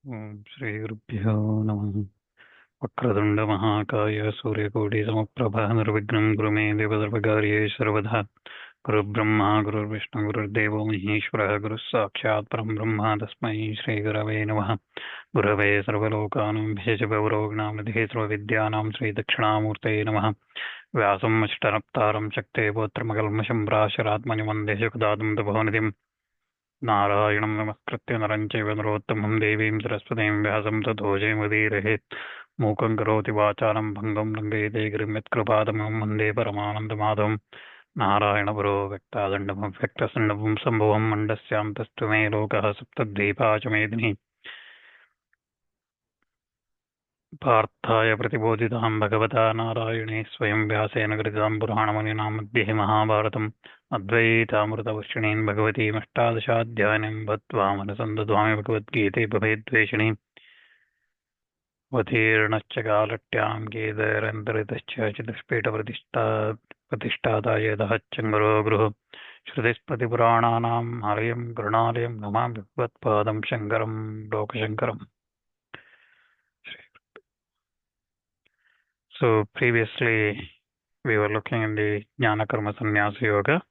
श्रीगुरुभ्यो नमः। वक्रतुण्डमहाकाय सूर्यकोटिसमप्रभः निर्विघ्नं कुरु मे देव सर्वकार्ये सर्वदा। गुरुर्ब्रह्मा गुरुर्विष्णु गुरुर्देवो महेश्वरः गुरुः साक्षात् परं ब्रह्म तस्मै श्रीगुरवे नमः। गुरवे सर्वलोकानां विशेषगौरवज्ञाननिधे सर्वविद्यानां श्रीदक्षिणामूर्तये नमः। व्यासं अष्टनप्तारं शक्ते पौत्रमकल्मषं प्राशरात्मनि वन्दे सुखदातं तपोनिधिं। नारायणं नमस्कृत्य नरं चैव नरोत्तमं देवीं सरस्वतीं व्यासं ततो जयमुदीरयेत्। मूकं करोति वाचालं भङ्गं लङ्घयते गिरिं यत्कृपातमं वन्दे परमानन्दमाधवं। नारायणपुरो व्यक्तादण्डमव्यक्तसण्डवं सम्भवं मण्डस्यान्तस्तु मे लोकः सप्तद्वीपा च मेदिनी। पार्थाय प्रतिबोधितां भगवता नारायणे स्वयं व्यासेन कृतां पुराणमुनिनां मध्ये महाभारतम् अद्वैतामृतवर्षिणीं भगवतीमष्टादशाध्यायीं बद्ध्वा मनसन्दधामि भगवद्गीते भवेद्वेषिणीम् अवतीर्णश्च कालट्यां गीतरन्तरितश्च चतुष्पीठप्रतिष्ठाता यतः चङ्गरो गृह श्रुतिस्मृतिपुराणानाम् आलयं करुणालयं नमामि भगवत्पादं शङ्करं लोकशङ्करम्। So previously we were looking in the Jnana-Karma-Sanyasa yoga.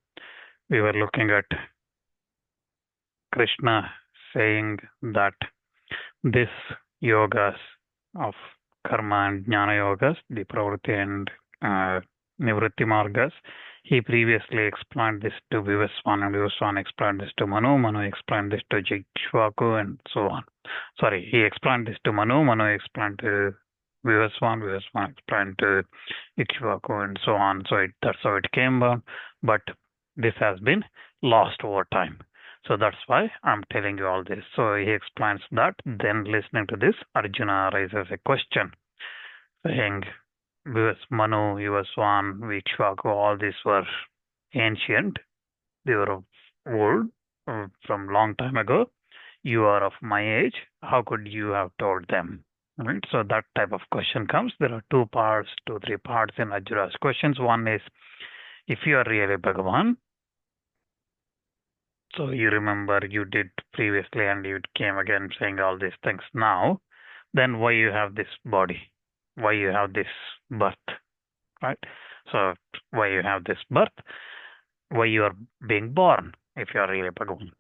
We were looking at Krishna saying that this yogas of karma and jnana yogas, the pravritti and nivritti margas, he previously explained this to Vivaswan, and Vivaswan explained this to Manu, Manu explained this to Jigshvaku, and so on. Sorry, he explained this to Manu, Manu explained to Vivaswan, Vivaswan explained to Ikshvaku, and so on. So that's how it came about. But this has been lost over time. So that's why I'm telling you all this. So he explains that. Then listening to this, Arjuna raises a question saying, Manu, Vivaswan, Ikshvaku, all these were ancient. They were old from long time ago. You are of my age. How could you have told them? Right? So that type of question comes. There are two, three parts in Arjuna's questions. One is, if you are really Bhagavan, so you remember you did previously and you came again saying all these things now, then why you have this body? Why you have this birth? Right? So why you have this birth? Why you are being born if you are really Bhagavan?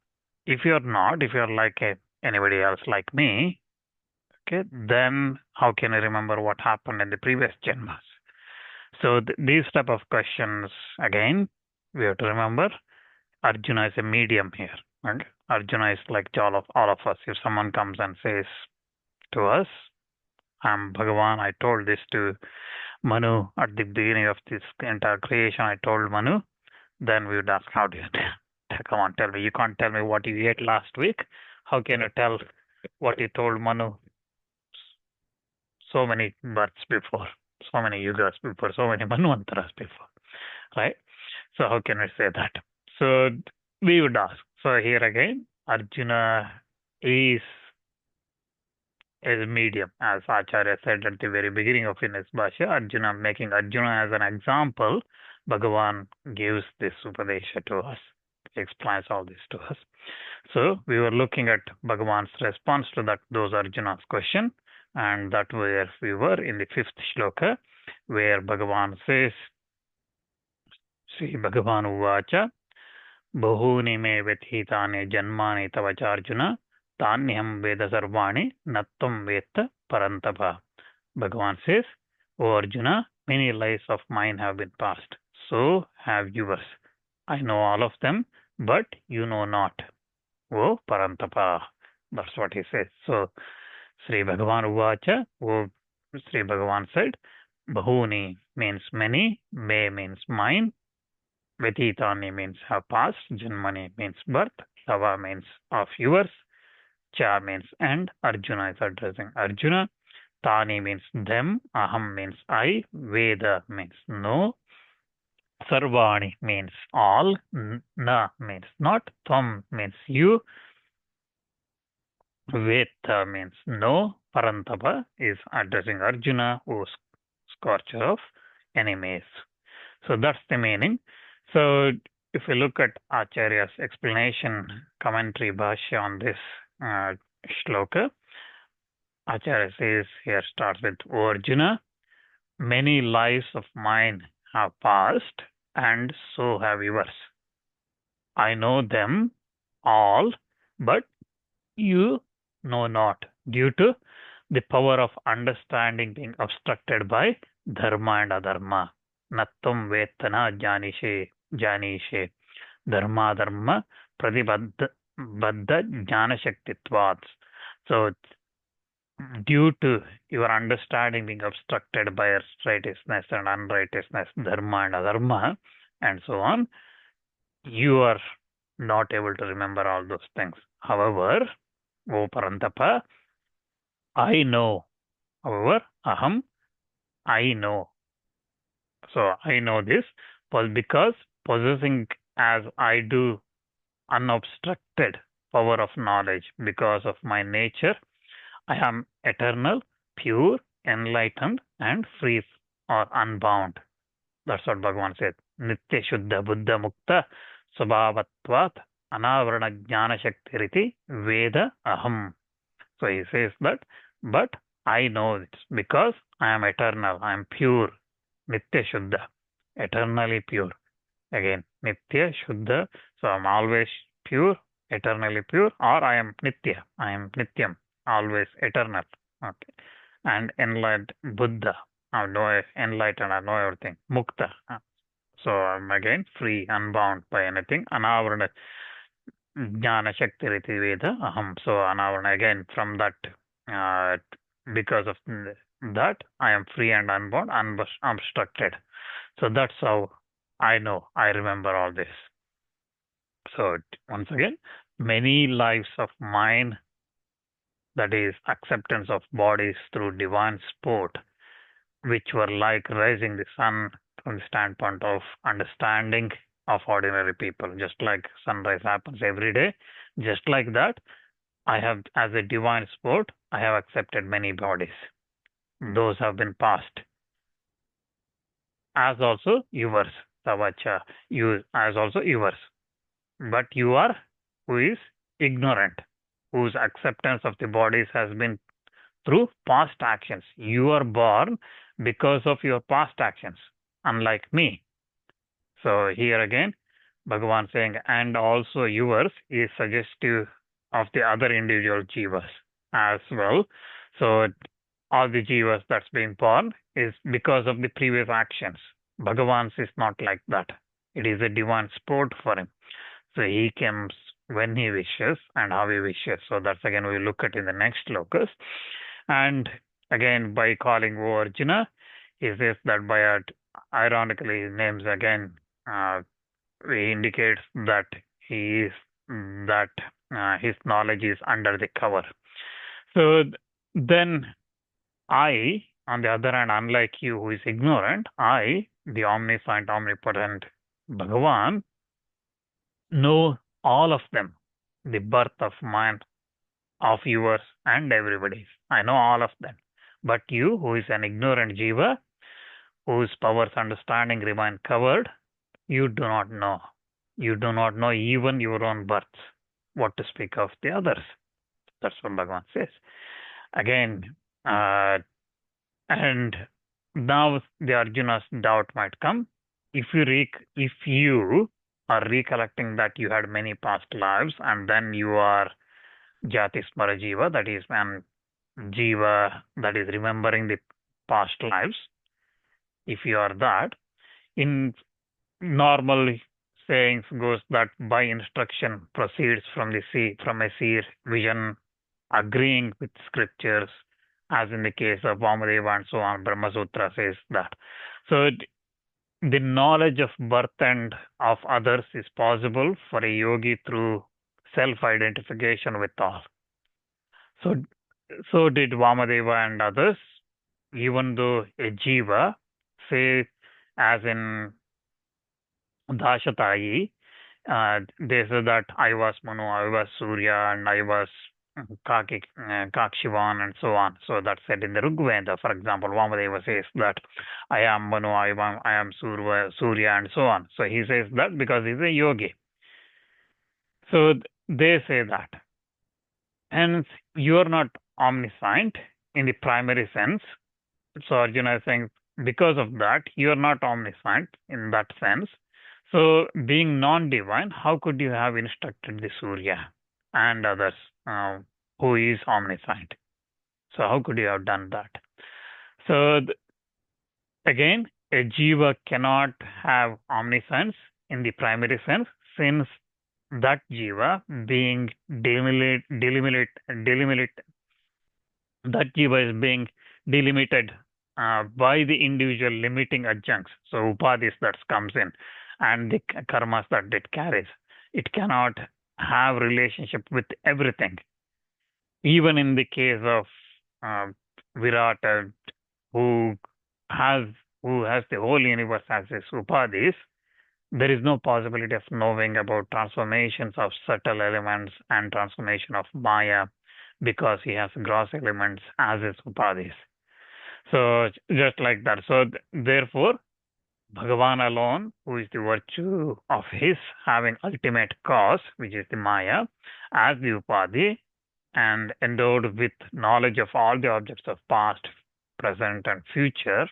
If you are not, if you are like anybody else like me, okay, then how can you remember what happened in the previous janmas? So these type of questions, again, we have to remember Arjuna is a medium here. Right? Arjuna is like all of us. If someone comes and says to us, I'm Bhagavan, I told this to Manu at the beginning of this entire creation, I told Manu, then we would ask, how do you come on, tell me. You can't tell me what you ate last week. How can you tell what you told Manu so many births before, so many yugas before, so many manvantaras before, right? So how can we say that? So we would ask. So here again, Arjuna is a medium, as Acharya said at the very beginning of his Bhashya. Arjuna, making Arjuna as an example, Bhagavan gives this Upadesha to us. He explains all this to us. So we were looking at Bhagavan's response to those Arjuna's question, and that where we were in the 5th shloka, where Bhagavan says, Sri Bhagavan Uvacha, Bahuni me vethitane janmani tavacharjuna, tanyam veda sarvani nattam veta parantapa. Bhagavan says, O Arjuna, many lives of mine have been passed. So have yours. I know all of them, but you know not. O parantapa. That's what he says. So Sri Bhagavan Uvacha, Sri Bhagavan said, Bahuni means many, me means mine, Vetitani means have passed, Janmani means birth, Tava means of yours, Cha means and, Arjuna is addressing Arjuna, Tani means them, Aham means I, Veda means know, Sarvani means all, Na means not, Tvam means you, Veta means no, Parantapa is addressing Arjuna, who is scorcher of enemies. So that's the meaning. So if we look at Acharya's explanation, commentary, Bhashya on this shloka, Acharya says here starts with, O Arjuna, many lives of mine have passed, and so have yours. I know them all, but you know not, due to the power of understanding being obstructed by dharma and adharma. Nattam vetana janishe dharma dharma pratibadda jnana shaktitvat. So due to your understanding being obstructed by righteousness and unrighteousness, dharma and adharma, and so on, you are not able to remember all those things. However, O Parantapa, I know. However, aham, I know. So I know this because possessing as I do unobstructed power of knowledge because of my nature, I am eternal, pure, enlightened, and free or unbound. That's what Bhagavan said. Nitya Shuddha Buddha Mukta Swabhavatvat Anavarana Jnana Shaktiriti Veda Aham. So he says that, but I know it because I am eternal, I am pure, Nitya Shuddha, eternally pure. Again, Nitya Shuddha, so I am always pure, eternally pure, or I am Nitya, I am Nityam, always eternal. Okay. And enlightened Buddha, I know enlightened, I know everything. Mukta. So I'm again free, unbound by anything. Anavarana Jnana Shaktiriti Veda Aham. So Anavarana again from that uh, because of that I am free and unbound, unobstructed. So that's how I know, I remember all this. So once again, many lives of mine, that is acceptance of bodies through divine sport, which were like raising the sun from the standpoint of understanding of ordinary people, just like sunrise happens every day. Just like that, I have, as a divine sport, I have accepted many bodies. Those have been passed. As also yours, Tavacha, you as also yours. But you are who is ignorant, whose acceptance of the bodies has been through past actions. You are born because of your past actions, unlike me. So here again, Bhagavan saying, and also yours is suggestive of the other individual jivas as well. So all the jivas that's being born is because of the previous actions. Bhagavan's is not like that. It is a divine sport for him. So he comes when he wishes and how he wishes. So that's again we look at in the next slokas. And again, by calling O Arjuna, he says that by ironically names again he indicates that he is that his knowledge is under the cover. So then I, on the other hand, unlike you who is ignorant, I, the omniscient, omnipotent Bhagavan, know all of them, the birth of mine, of yours, and everybody's. I know all of them. But you, who is an ignorant jiva, whose powers understanding remain covered, you do not know. You do not know even your own birth. What to speak of the others? That's what Bhagavan says. Again, and now the Arjuna's doubt might come. If you are recollecting that you had many past lives, and then you are Jati Smara Jiva, that is an Jiva that is remembering the past lives. If you are that, in normal sayings goes that by instruction proceeds from a seer vision, agreeing with scriptures, as in the case of Vamadeva and so on. Brahma Sutra says that. So the knowledge of birth and of others is possible for a yogi through self-identification with all. So did Vamadeva and others, even though a jiva, say as in Dashatayi, they said that I was Manu, I was Surya, and I was Kakshivan, and so on. So that's said in the Rigveda. For example, Vamadeva says that I am Manu, I am Surya, and so on. So he says that because he's a yogi. So they say that. Hence, you are not omniscient. in the primary sense. So Arjuna is saying, because of that, you are not omniscient in that sense. So being non-divine, how could you have instructed the Surya and others who is omniscient? So how could you have done that? So again, a jiva cannot have omniscience in the primary sense, since that jiva being that jiva is being delimited by the individual limiting adjuncts. So upadhis that comes in and the karmas that it carries. It cannot have relationship with everything. Even in the case of Virata, who has the whole universe as his upadhis, there is no possibility of knowing about transformations of subtle elements and transformation of Maya, because he has gross elements as his upadhis. So just like that. So therefore, Bhagavan alone, who is the virtue of his having ultimate cause, which is the Maya, as the upadhi, and endowed with knowledge of all the objects of past, present, and future,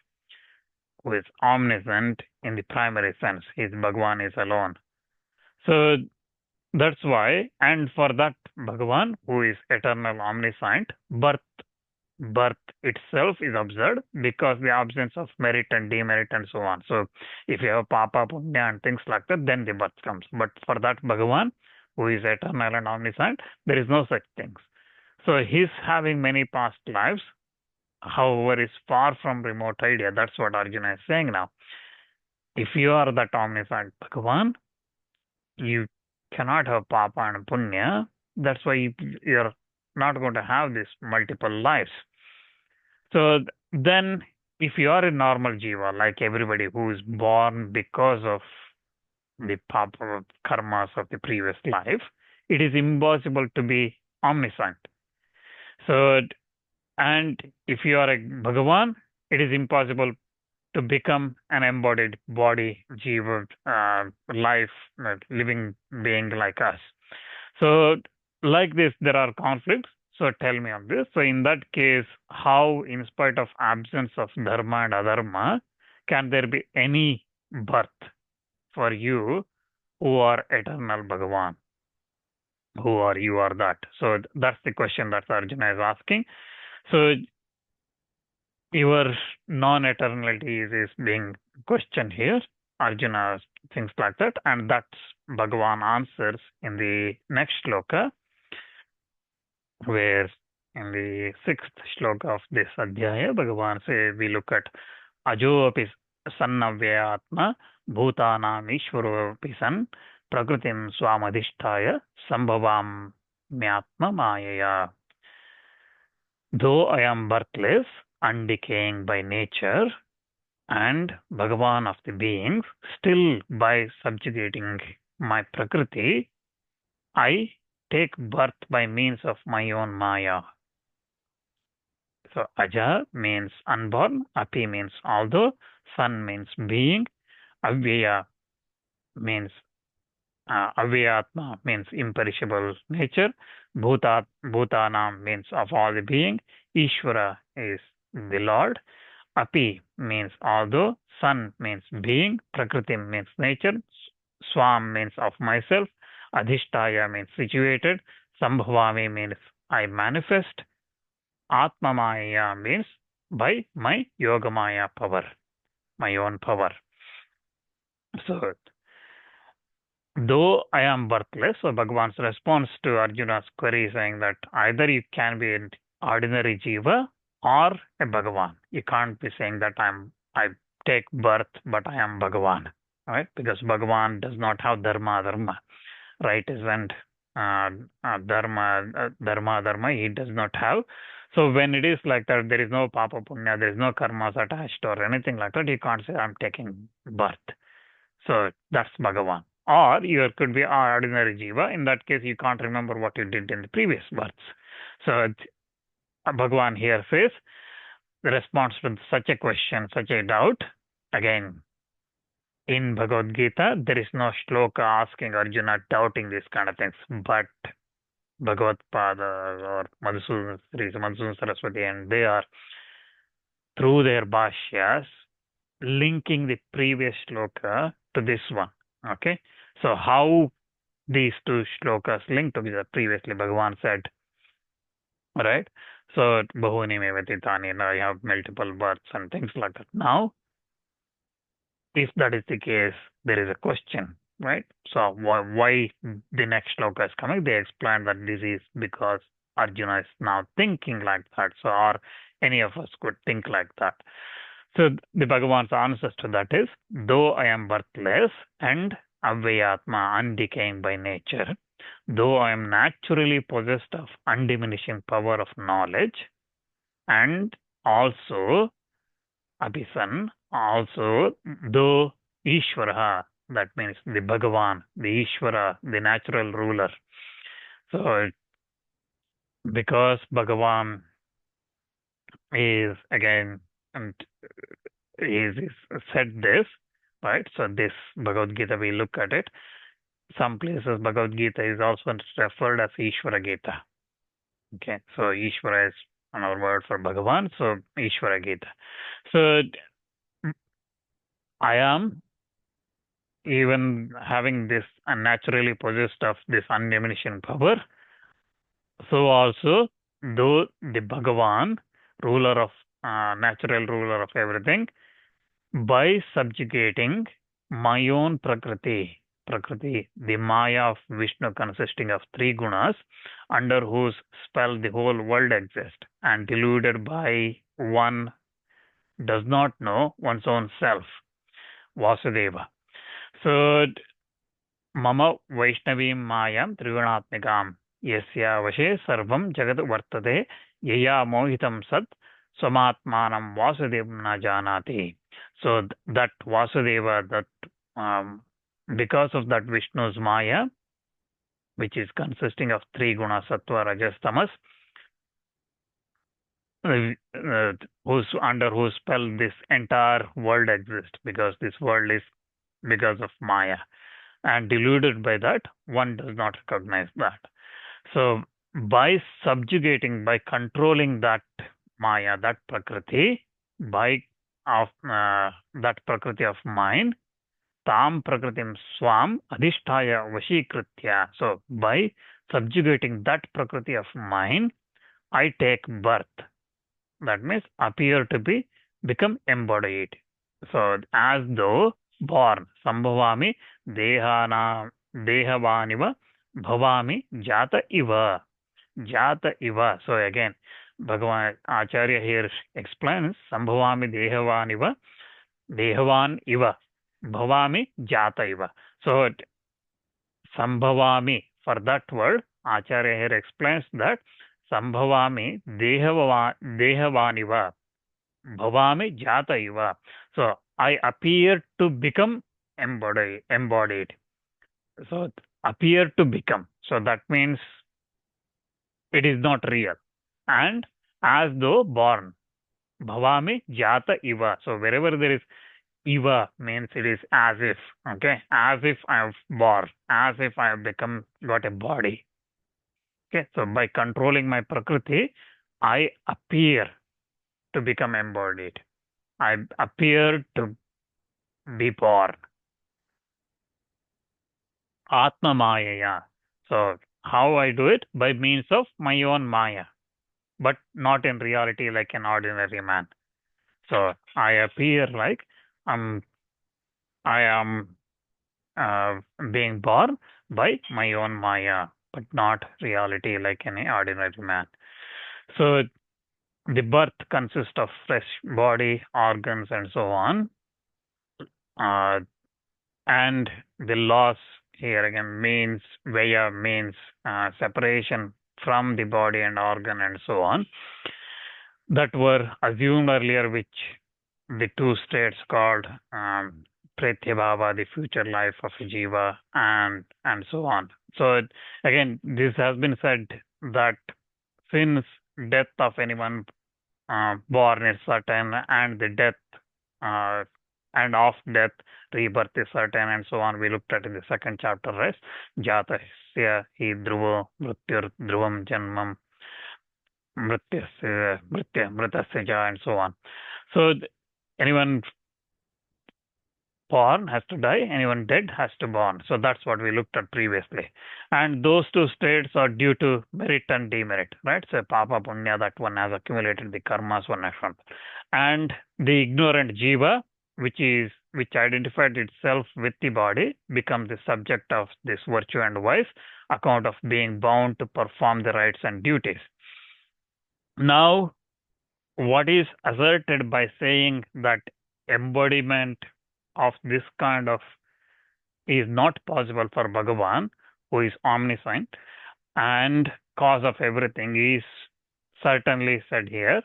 who is omniscient in the primary sense. His Bhagavan is alone. So that's why, and for that Bhagavan, who is eternal omniscient, birth itself is observed, because the absence of merit and demerit and so on. So if you have papa, punya and things like that, then the birth comes. But for that Bhagavan, who is eternal and omniscient, there is no such things. So his having many past lives, however, is far from remote idea. That's what Arjuna is saying now. If you are that omniscient Bhagavan, you cannot have papa and punya. That's why you're not going to have these multiple lives. So then, if you are a normal jiva, like everybody who is born because of the papa karmas of the previous life, it is impossible to be omniscient. So, and if you are a Bhagavan, it is impossible to become an embodied body, jiva, life, living being like us. So, like this, there are conflicts. So, tell me on this. So, in that case, how, in spite of absence of dharma and adharma, can there be any birth for you who are eternal Bhagavan? Who are you are that? So, that's the question that Arjuna is asking. So, your non-eternality is being questioned here. Arjuna thinks like that, and that's Bhagavan answers in the next shloka, where in the 6th shloka of this adhyaya, Bhagavan says, we look at ajo api sannavyatma bhutanam ishvaro api san prakritim swamadhisthaya sambhavam myatma mayaya. Though I am birthless, undecaying by nature, and Bhagavan of the beings, still by subjugating my Prakriti, I take birth by means of my own Maya. So Aja means unborn, Api means although, San means being, Avyaya means Avyatma means imperishable nature, Bhutanam means of all the being, Ishvara is the Lord, Api means although, San means being, Prakriti means nature, Swam means of myself, Adhishtaya means situated, Sambhavami means I manifest, Atmamaya means by my Yogamaya power, my own power. So, though I am birthless, so Bhagavan's response to Arjuna's query saying that either you can be an ordinary jiva or a Bhagavan. You can't be saying that I take birth, but I am Bhagavan, right? Because Bhagavan does not have dharma, right? Isn't dharma, he does not have. So when it is like that, there is no papa punya, there is no karmas attached or anything like that. You can't say I'm taking birth. So that's Bhagavan. Or you could be ordinary jiva. In that case, you can't remember what you did in the previous births. So Bhagavan here says, the response to such a question, such a doubt, again, in Bhagavad Gita, there is no shloka asking Arjuna doubting these kind of things. But Bhagavad Pada or Madhusudan, Sri Madhusudan Saraswati, and they are, through their Bhashyas, linking the previous shloka to this one. Okay, so how these two shlokas link together? Previously, Bhagavan said, right? So, Bahuni Mevati Tani, I have multiple births and things like that. Now, if that is the case, there is a question, right? So, why the next shloka is coming? They explain that this is because Arjuna is now thinking like that. So, or any of us could think like that. So the Bhagavan's answers to that is, though I am birthless and Avyatma, undecaying by nature, though I am naturally possessed of undiminishing power of knowledge, and also Abhisan, also though Ishvara, that means the Bhagavan, the Ishvara, the natural ruler. So because Bhagavan is again, and is said this, right? So this Bhagavad Gita, we look at it. Some places Bhagavad Gita is also referred as Ishvara Gita. Okay, so Ishvara is another word for Bhagavan, so Ishvara Gita. So I am even having this unnaturally possessed of this undiminishing power. So also, though the Bhagavan, ruler of natural ruler of everything, by subjugating my own Prakriti, the Maya of Vishnu consisting of three gunas, under whose spell the whole world exists, and deluded by one does not know one's own self, Vasudeva. So, Mama Vaishnavim Mayam Trigunatmikam, Yasya Vashe Sarvam Jagat Vartate, Yaya Mohitam Sat, Swamatmanam Vasudevam Na Janati. So that Vasudeva, that because of that Vishnu's Maya, which is consisting of three gunas, Sattva, Rajas, Tamas, under whose spell this entire world exists, because this world is because of Maya. And deluded by that, one does not recognize that. So by subjugating, by controlling that Maya, that Prakriti, by of that Prakriti of mine, tam Prakritim swam adhisthaya vashikritya. So by subjugating that Prakriti of mine, I take birth. That means appear to become embodied. So as though born, sambhavami dehavaniva bhavami jata iva. Jata iva. So again, Bhagavan Acharya here explains sambhavami dehavan iva bhavami jata iva. So sambhavami, for that word, Acharya here explains that sambhavami dehavaniva bhavami jata iva. So I appear to become embodied. So appear to become. So that means it is not real. And as though born. Bhavami jata iva. So wherever there is iva, means it is as if. Okay. As if I have born. As if I have got a body. Okay. So by controlling my prakriti, I appear to become embodied. I appear to be born. Atma Maya. So how I do it? By means of my own Maya, but not in reality like an ordinary man. So I appear like I am being born by my own Maya, but not reality like any ordinary man. So the birth consists of fresh body, organs, and so on. And the loss here again means vaya, means separation from the body and organ and so on, that were assumed earlier, which the two states called Pratyabhava, the future life of a jiva, and so on. So again, this has been said that since death of anyone born is certain, and the death and of death, rebirth is certain, and so on. We looked at in the second chapter, right? Jatasya hi dhruvo mrityur dhruvam janmam mritasya ja, and so on. So anyone born has to die, anyone dead has to born. So that's what we looked at previously. And those two states are due to merit and demerit, right? So papa punya, that one has accumulated the karmas one has shown. And the ignorant jiva, which identified itself with the body, becomes the subject of this virtue and vice, account of being bound to perform the rights and duties. Now, what is asserted by saying that embodiment of this kind of is not possible for Bhagavan, who is omniscient and cause of everything, is certainly said here.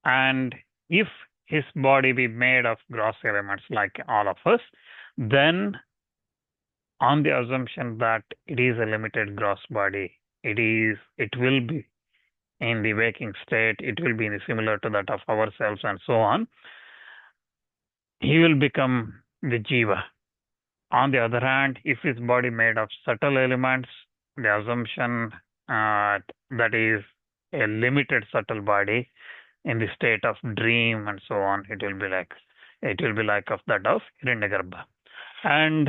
And if his body be made of gross elements like all of us, then on the assumption that it is a limited gross body, it will be in the waking state, it will be similar to that of ourselves and so on, he will become the jiva. On the other hand, if his body made of subtle elements, the assumption that is a limited subtle body in the state of dream and so on, it will be like of that of Hiranyagarbha. And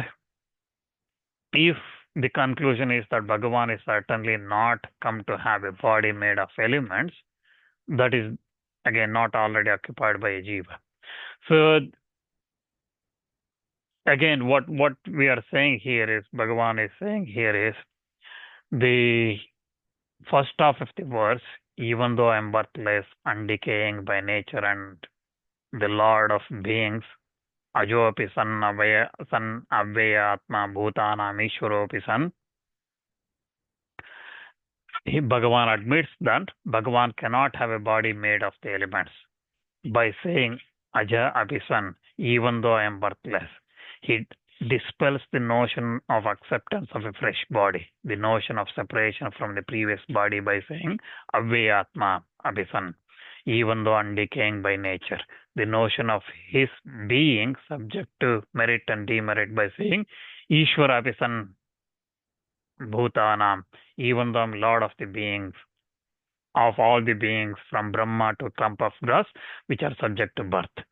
if the conclusion is that Bhagavan is certainly not come to have a body made of elements, that is again not already occupied by a jiva. So again, what we are saying here is, Bhagavan is saying here is, the first half of the verse, even though I am birthless, undecaying by nature, and the Lord of beings, ajopi san avya atma bhutanam ishwaropi san, Bhagavan admits that Bhagavan cannot have a body made of the elements. By saying aja apisan, even though I am birthless, he dispels the notion of acceptance of a fresh body, the notion of separation from the previous body, by saying avyatma apisan, even though undecaying by nature, the notion of his being subject to merit and demerit, by saying Ishvara apisan bhutanam, even though I am Lord of the beings, of all the beings from Brahma to clump of grass, which are subject to birth.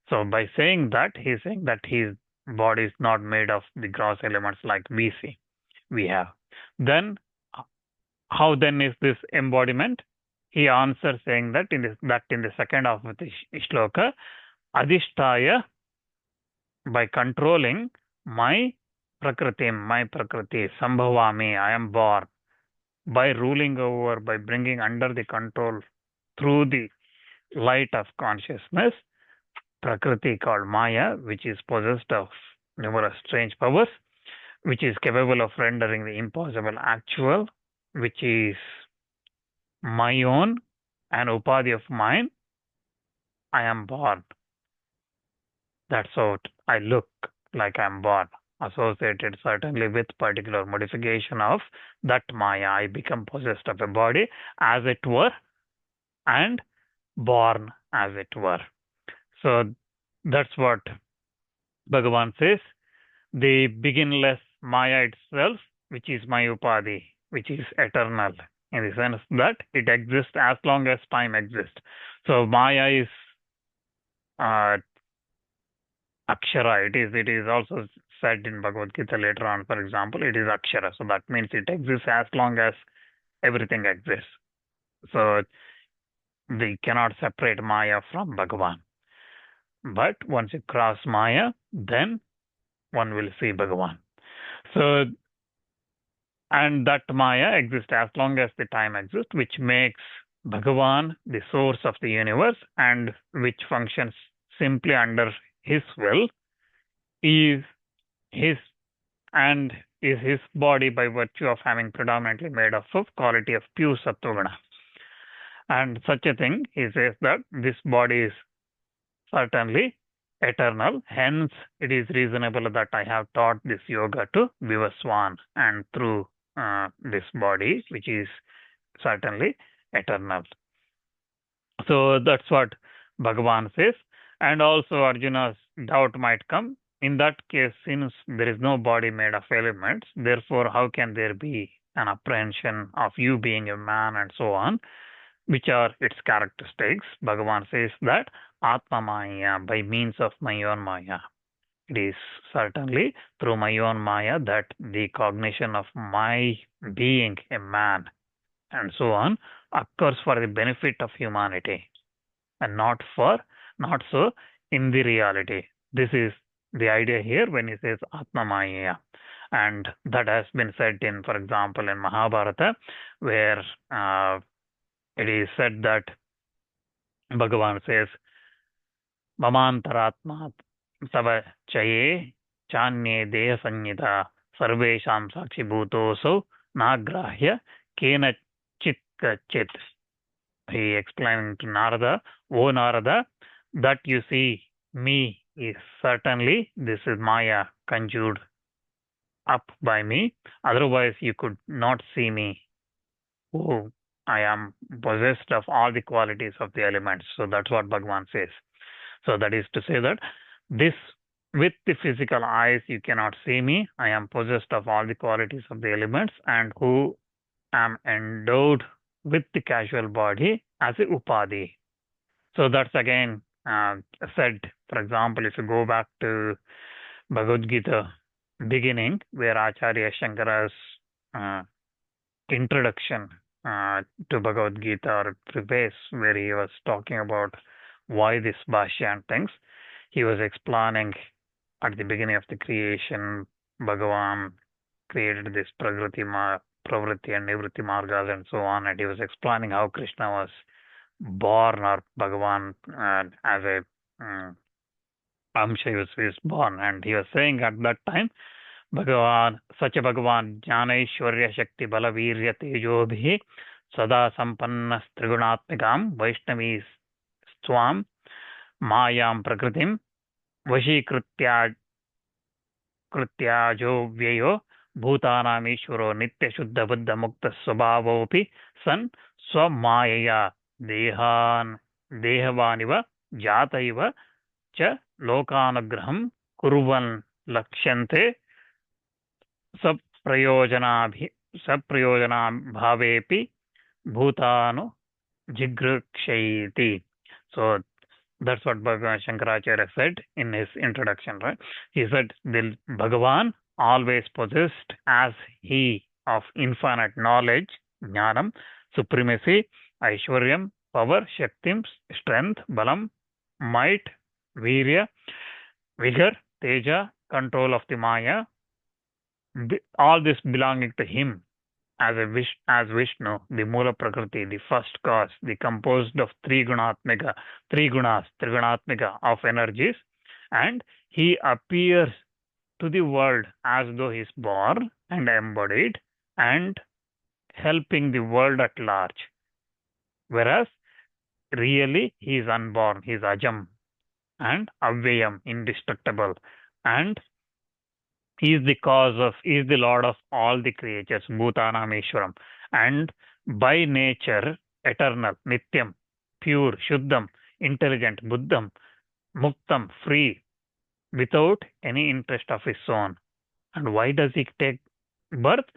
So by saying that, he is saying that his body is not made of the gross elements like we have. Then, how then is this embodiment? He answers saying that in the second half of the shloka, adhishtaya, by controlling my prakriti, sambhavami, I am born, by ruling over, by bringing under the control through the light of consciousness, Prakriti called Maya, which is possessed of numerous strange powers, which is capable of rendering the impossible actual, which is my own, an upadhi of mine. I am born. That's how I look like I am born, associated certainly with particular modification of that Maya. I become possessed of a body, as it were, and born, as it were. So that's what Bhagavan says. The beginless Maya itself, which is my upadhi, which is eternal, in the sense that it exists as long as time exists. So Maya is Akshara. It is also said in Bhagavad Gita later on, for example, it is Akshara. So that means it exists as long as everything exists. So we cannot separate Maya from Bhagavan. But once you cross Maya, then one will see Bhagavan. So, and that Maya exists as long as the time exists, which makes Bhagavan the source of the universe, and which functions simply under his will, is his body by virtue of having predominantly made up of quality of pure Sattvaguna. And such a thing, he says that this body is certainly eternal. Hence, it is reasonable that I have taught this yoga to Vivaswan, and through this body, which is certainly eternal. So that's what Bhagavan says. And also Arjuna's doubt might come. In that case, since there is no body made of elements, therefore how can there be an apprehension of you being a man and so on, which are its characteristics? Bhagavan says that Atma Maya, by means of my own Maya. It is certainly through my own Maya that the cognition of my being a man and so on occurs for the benefit of humanity and not so in the reality. This is the idea here when he says Atma Maya. And that has been said in, for example, in Mahabharata, where it is said that Bhagavan says, Mamantaratma tava chaye chanye deha sanyita sarvesham sakshi bhutosau nagrahya kena chit. He explained to Narada, O Narada, that you see me is certainly, this is Maya conjured up by me. Otherwise, you could not see me. Oh, I am possessed of all the qualities of the elements. So that's what Bhagavan says. So that is to say that this, with the physical eyes, you cannot see me. I am possessed of all the qualities of the elements and who am endowed with the casual body as a upadhi. So that's again said, for example, if you go back to Bhagavad Gita beginning, where Acharya Shankara's introduction to Bhagavad Gita or preface, where he was talking about why this Bhashya and things, he was explaining at the beginning of the creation, Bhagavan created this pravritti and nivritti margas and so on, and he was explaining how Krishna was born, or Bhagavan as a Amsha was born, and he was saying at that time, Bhagavan, Sacha Bhagavan, Jnana Ishwarya Shakti Bala Virya Tejobhi Sada Sampanna Trigunatmikam Vaishnavi Swam Mayam Prakritim Vashikritya Krityajo Vyayo Bhutanam Ishwaro Nitya Shuddha Buddha Mukta Swabhavopi San Swamaya Dehavaniva Jataiva Cha Lokanagraham Kurvan Lakshante Saprayojana Bhutanu Jigrukshayiti. So that's what Bhagavan Shankaracharya said in his introduction, right? He said, the Bhagavan always possessed as he of infinite knowledge, jnanam, supremacy, aishwaryam, power, shaktim, strength, balam, might, virya, vigor, teja, control of the maya, all this belonging to him as Vishnu, the Mula Prakriti, the first cause, the composed of three gunas, trigunatmika of energies, and he appears to the world as though he is born and embodied and helping the world at large. Whereas really he is unborn, he is ajam and avyayam, indestructible, and he is the Lord of all the creatures, Bhutanam Ishwaram, and by nature eternal, Nityam, pure, Shuddham, intelligent, Buddham, Muktam, free, without any interest of his own. And why does he take birth?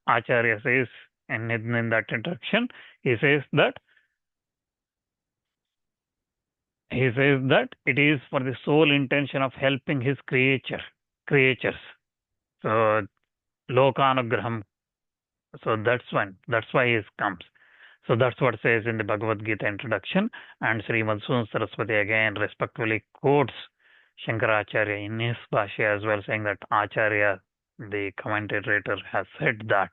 Acharya says in that introduction, he says that it is for the sole intention of helping his creatures. So Lokanugraham. So that's why he comes. So that's what it says in the Bhagavad Gita introduction. And Srimad Saraswati again respectfully quotes Shankaracharya in his Bhashya as well, saying that Acharya, the commentator, has said that.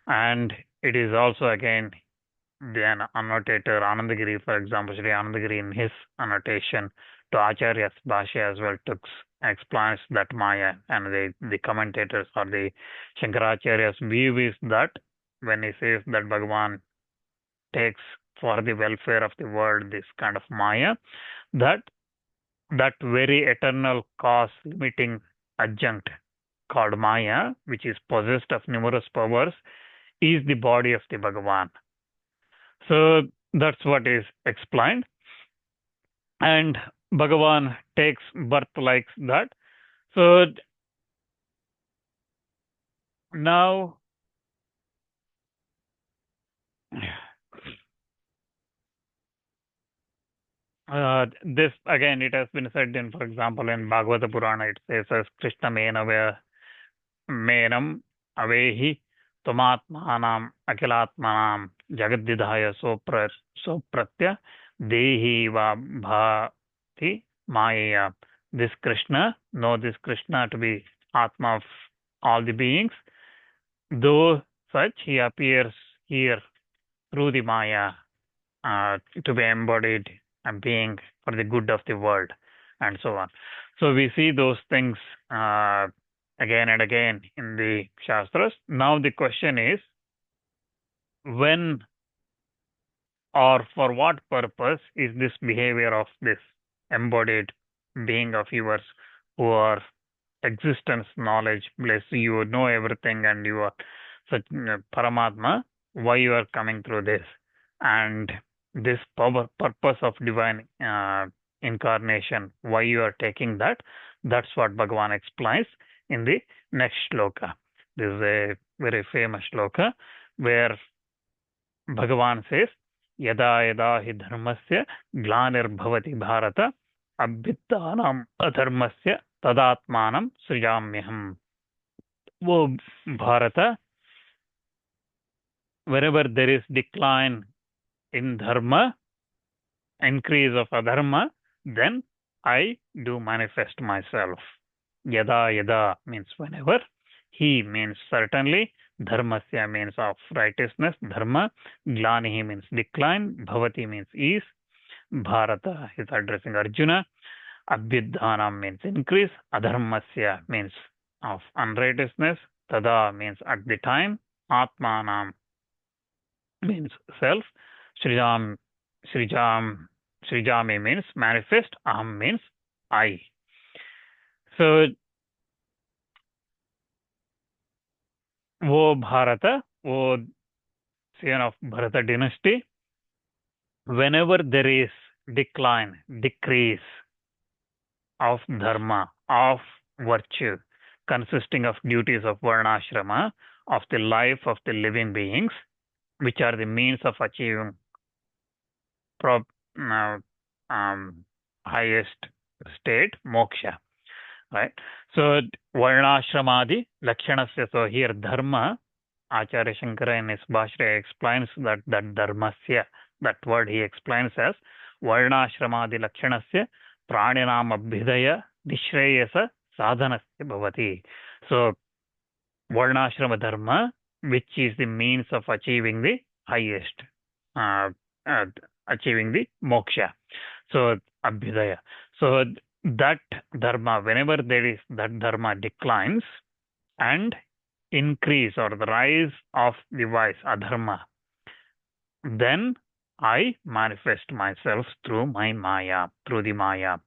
And it is also again the annotator Anandagiri, for example, Sri Anandagiri in his annotation to Acharya's Bhashya as well explains that Maya, and the commentators or the Shankaracharya's view is that when he says that Bhagavan takes for the welfare of the world this kind of Maya, that very eternal cause limiting adjunct called Maya, which is possessed of numerous powers, is the body of the Bhagavan. So that's what is explained. And Bhagavan takes birth like that. So now this again, it has been said in, for example, in Bhagavata Purana, it says as Krishna menam avehi tomatmanam akilatmanam jagadidhaya sopratya dehi va bhati maya. This Krishna, know this Krishna to be Atma of all the beings, though such he appears here through the Maya to be embodied a being for the good of the world, and so on. So we see those things again and again in the Shastras. Now the question is, when or for what purpose is this behavior of this embodied being of yours who are existence, knowledge, bliss, you know everything and you are such Paramatma, why you are coming through this? And this purpose of divine incarnation, why you are taking that, that's what Bhagavan explains in the next shloka. This is a very famous shloka where Bhagavan says, Yada yada hi dharmasya glanir bharata abhittanam adharmasya tadatmanam srijamyaham. Wo Bharata, wherever there is decline in dharma, increase of adharma, then I do manifest myself. Yada yada means whenever. He means certainly. Dharmasya means of righteousness, dharma. Glanihi means decline. Bhavati means ease. Bharata is addressing Arjuna. Abhyudhanam means increase. Adharmasya means of unrighteousness. Tada means at the time. Atmanam means self. Srijami means manifest. Aham means I. So, wo Bharata, wo son of Bharata dynasty, whenever there is decline, decrease of dharma, of virtue, consisting of duties of varnashrama, of the life of the living beings, which are the means of achieving highest state, moksha. Right? So, varnashramadi lakshanasya. So here dharma, Acharya Shankara in his Bhashya explains that dharmasya, that word he explains as varnashramadi lakshanasya praninam abhidaya nishreyasa sadhanasya bhavati. So, varnashrama dharma, which is the means of achieving the highest, achieving the moksha. So, abhidaya. So, that dharma, whenever there is that dharma declines and increase or the rise of the vice, adharma, then I manifest myself through my Maya, through the Maya.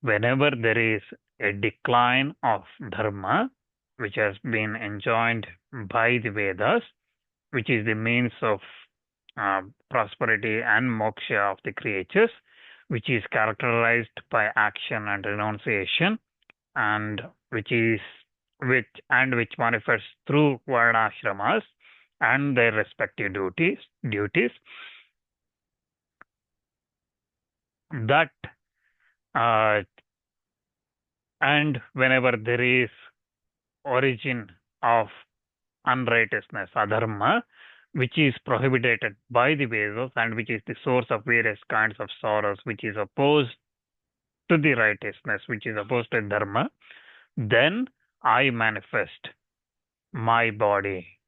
Whenever there is a decline of dharma, which has been enjoined by the Vedas, which is the means of prosperity and moksha of the creatures, which is characterized by action and renunciation, and which manifests through varnashramas and their respective duties. That and whenever there is origin of unrighteousness, adharma, which is prohibited by the Vedas and which is the source of various kinds of sorrows, which is opposed to the righteousness, which is opposed to dharma, then I manifest my body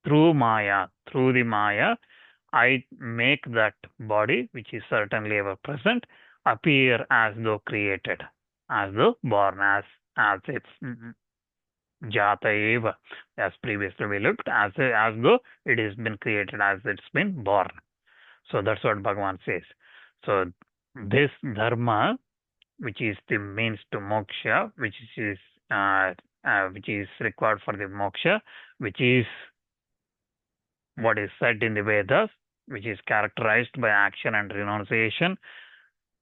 through Maya, through the Maya. I make that body, which is certainly ever present, appear as though created, as though born, as it's Jata eva, as previously we looked, as though it has been created, as it's been born. So that's what Bhagavan says. So this dharma, which is the means to moksha, which is required for the moksha, which is what is said in the Vedas, which is characterized by action and renunciation,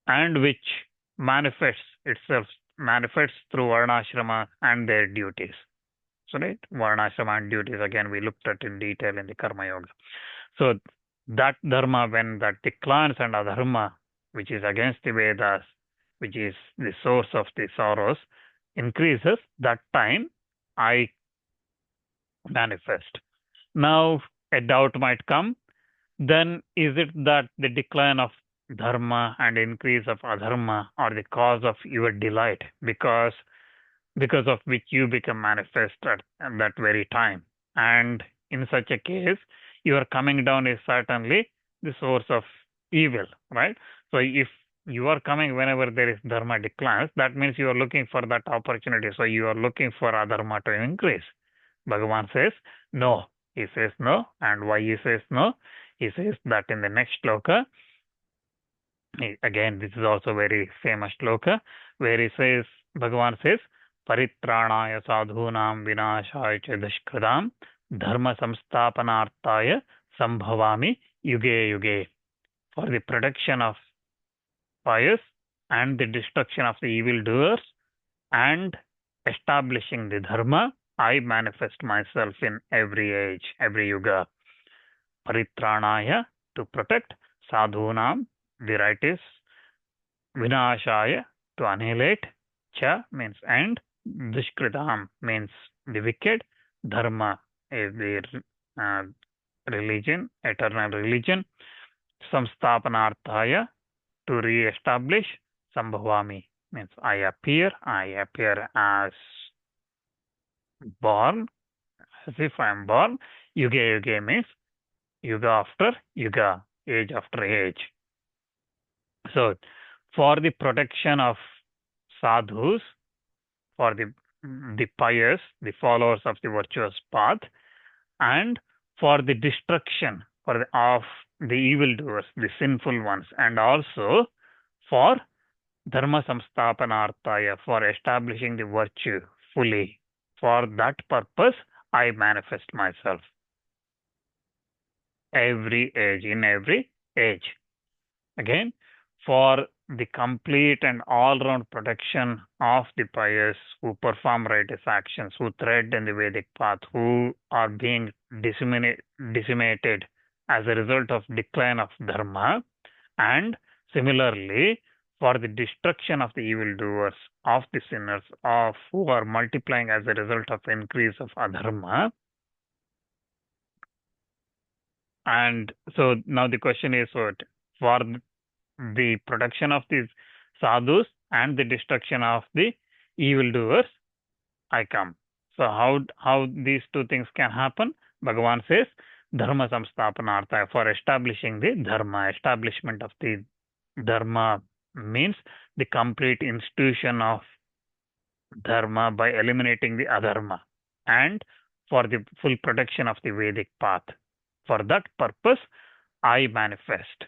and which manifests through varnashrama and their duties. So, right, varnashrama and duties, again, we looked at in detail in the Karma Yoga. So, that dharma, when that declines, and adharma, which is against the Vedas, which is the source of the sorrows, increases, that time I manifest. Now, a doubt might come, then is it that the decline of dharma and increase of adharma are the cause of your delight, because of which you become manifest at that very time? And in such a case, your coming down is certainly the source of evil, right? So if you are coming whenever there is dharma declines, that means you are looking for that opportunity. So you are looking for adharma to increase. Bhagavan says no. He says no. And why he says no? He says that in the next shloka, again, this is also very famous shloka, where he says, Bhagavan says, Paritranaya sadhunam vinashaya cha dushkridam dharma samstapanartaya sambhavami yuge yuge. For the protection of pious and the destruction of the evildoers and establishing the dharma, I manifest myself in every age, every yuga. Paritranaya, to protect, sadhunam, the righteous, vinashaya, to annihilate, cha means and, dushkritam means the wicked, dharma is the religion, eternal religion, samstapanarthaya, to re-establish, sambhavami means I appear as born, as if I am born. Yuge yuge means yuga after yuga, age after age. So, for the protection of sadhus, for the pious, the followers of the virtuous path, and for the destruction of the evildoers, the sinful ones, and also for dharma samstapanartaya, for establishing the virtue fully. For that purpose, I manifest myself. In every age. Again, for the complete and all-round protection of the pious who perform righteous actions, who tread in the Vedic path, who are being decimated as a result of decline of dharma, and similarly for the destruction of the evildoers, of the sinners, of who are multiplying as a result of increase of adharma. And so now the question is, what for the protection of these sadhus and the destruction of the evildoers, I come. So how these two things can happen? Bhagavan says, dharma samstapanartha, for establishing the dharma. Establishment of the dharma means the complete institution of dharma by eliminating the adharma, and for the full protection of the Vedic path. For that purpose, I manifest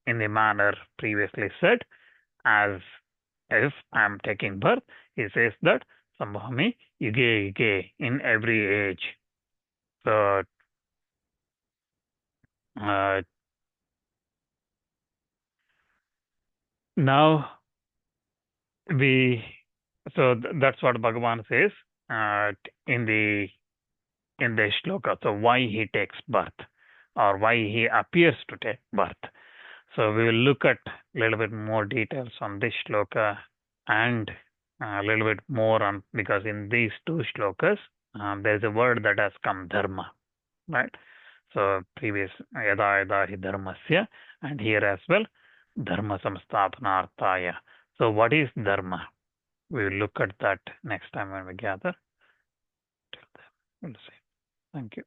in the manner previously said, as if I am taking birth. He says that Sambhavami yuge yuge, in every age. So now that's what Bhagavan says in the shloka. So why he takes birth, or why he appears to take birth. So we will look at a little bit more details on this shloka, and a little bit more on, because in these two shlokas there's a word that has come, dharma, right? So previous yada yada hi dharmasya, and here as well, dharma samsthapanarthaya. So what is dharma? We will look at that next time when we gather. Till then, we'll see. Thank you.